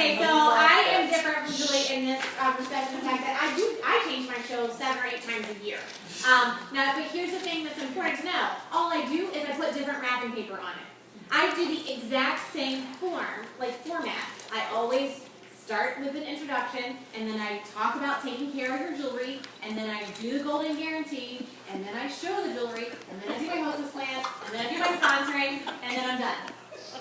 Okay, so I am different from Julie in this respect, in the fact that I change my show 7 or 8 times a year. Now, but here's the thing that's important to know. All I do is I put different wrapping paper on it. I do the exact same format. I always start with an introduction, and then I talk about taking care of your jewelry, and then I do the golden guarantee, and then I show the jewelry, and then I do my hostess plan, and then I do my sponsoring, and then I'm done.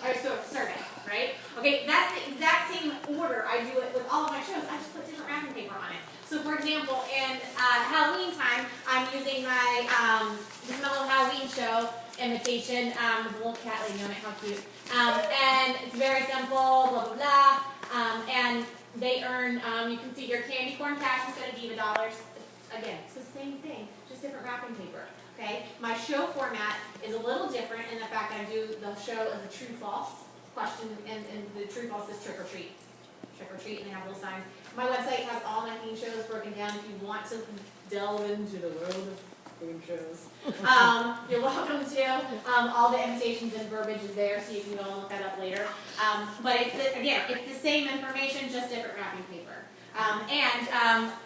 Or so survey, right? Okay, that's the exact same order I do it with all of my shows. I just put different wrapping paper on it. So for example, in Halloween time, I'm using my this is my little Halloween show invitation with a little cat lady on it. How cute! And it's very simple. Blah blah blah. And they earn. You can see here candy corn cash instead of diva dollars. Again, it's the same thing, just different wrapping paper. Okay, my show format is a little different in the fact that I do the show as a true-false question, and the true-false is trick or treat. Trick or treat, and they have little signs. My website has all my theme shows broken down. If you want to delve into the world of theme shows, you're welcome to. All the invitations and verbiage is there, so you can go and look that up later. But it's the same information, just different wrapping paper.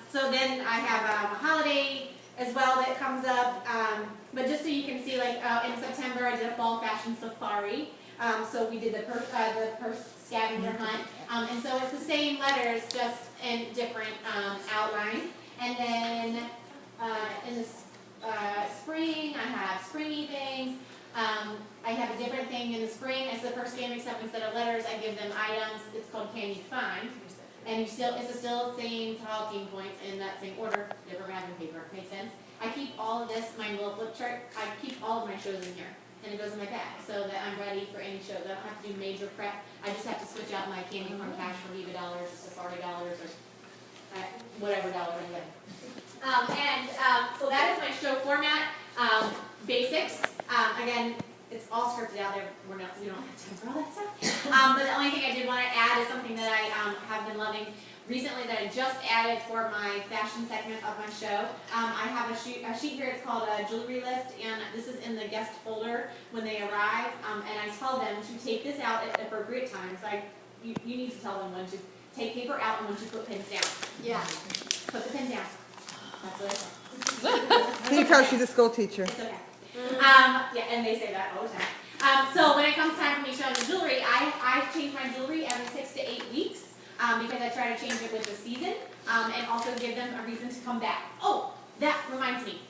So then I have a holiday as well that comes up, but just so you can see, like in September I did a fall fashion safari, so we did the purse scavenger hunt, and so it's the same letters just in different outline. And then in the spring I have springy things. I have a different thing in the spring. As the purse game, except instead of letters I give them items. It's called Can You Find? And it's still the same talking points in that same order, different wrapping paper. Makes sense? I keep all of this, my little flip chart, I keep all of my shows in here. And it goes in my bag so that I'm ready for any shows. I don't have to do major prep. I just have to switch out my candy corn cash for Viva dollars, Safari dollars, or whatever dollar I'm getting. So that is my show format. Basics. Again, it's all scripted out there. We don't have time for all that stuff. But the only thing I did want to add is something that I have been loving recently that I just added for my fashion segment of my show. I have a sheet here. It's called a jewelry list, and this is in the guest folder when they arrive. And I tell them to take this out at appropriate times. You need to tell them when to take paper out and when to put pins down. Yeah. Put the pin down. That's what I say. Can you tell she's a school teacher? It's okay. Yeah, and they say that all the time. So when it comes time for me showing the jewelry, I change my jewelry every 6 to 8 weeks because I try to change it with the season and also give them a reason to come back. Oh, that reminds me.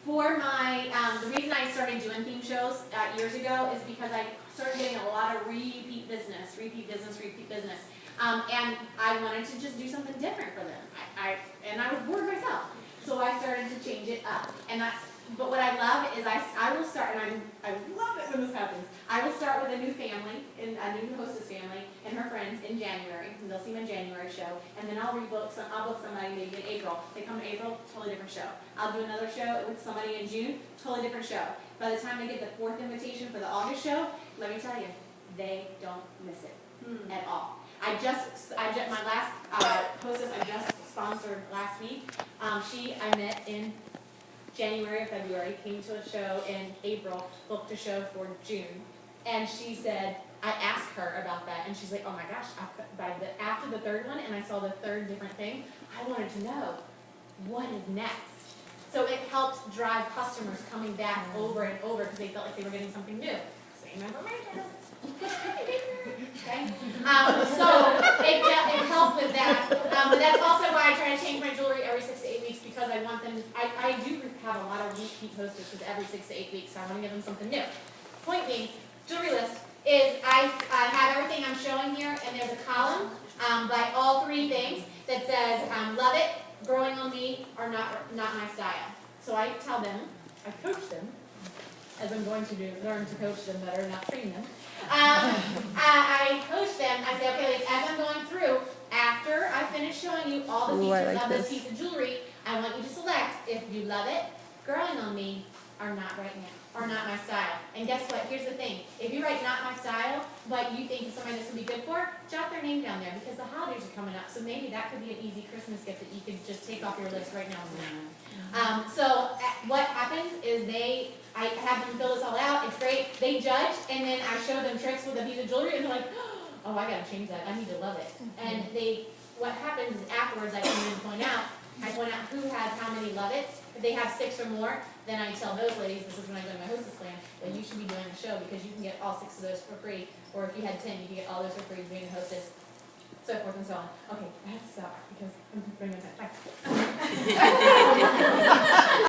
For my, the reason I started doing theme shows years ago is because I started getting a lot of repeat business. And I wanted to just do something different for them. And I was bored myself. So I started to change it up. But what I love is I will start, and I love it when this happens. I will start with a new family, a new hostess family, and her friends in January. And they'll see my January show. And then I'll book somebody maybe in April. They come in April, totally different show. I'll do another show with somebody in June, totally different show. By the time they get the 4th invitation for the August show, let me tell you, they don't miss it at all. My last hostess I just sponsored last week, I met in January or February, came to a show in April, booked a show for June, and she said, I asked her about that, and she's like, oh my gosh, after the 3rd one, and I saw the 3rd different thing, I wanted to know, what is next? So it helped drive customers coming back over and over because they felt like they were getting something new. Same information. Okay? So it helped with that. But that's also why I try to change my jewelry every 6 to 8 weeks because I want them, I do have a lot of repeat hostesses every 6 to 8 weeks, so I want to give them something new. Point being, jewelry list is I have everything I'm showing here, and there's a column by all 3 things that says, love it, growing on me, or not my style. So I tell them, I coach them, as I'm going to learn to coach them better, not train them. I coach them, I say, okay, as I'm going through, after I finish showing you all the features of this piece of jewelry, I want you to select if you love it, growing on me, or not right now, or not my style. And guess what? Here's the thing. If you write not my style, but you think somebody this would be good for, jot their name down there because the holidays are coming up. So maybe that could be an easy Christmas gift that you could just take off your list right now. So what happens is I have them fill this all out. It's great. They judge, and then I show them tricks with a piece of jewelry, and they're like, oh, oh, I gotta change that, I need to love it. And what happens is afterwards, I come in and point out who has how many love it's. If they have 6 or more, then I tell those ladies, this is when I go to my hostess plan, that you should be doing a show because you can get all 6 of those for free. Or if you had 10, you can get all those for free being a hostess, so forth and so on. Okay, I have to stop because I'm bringing that back.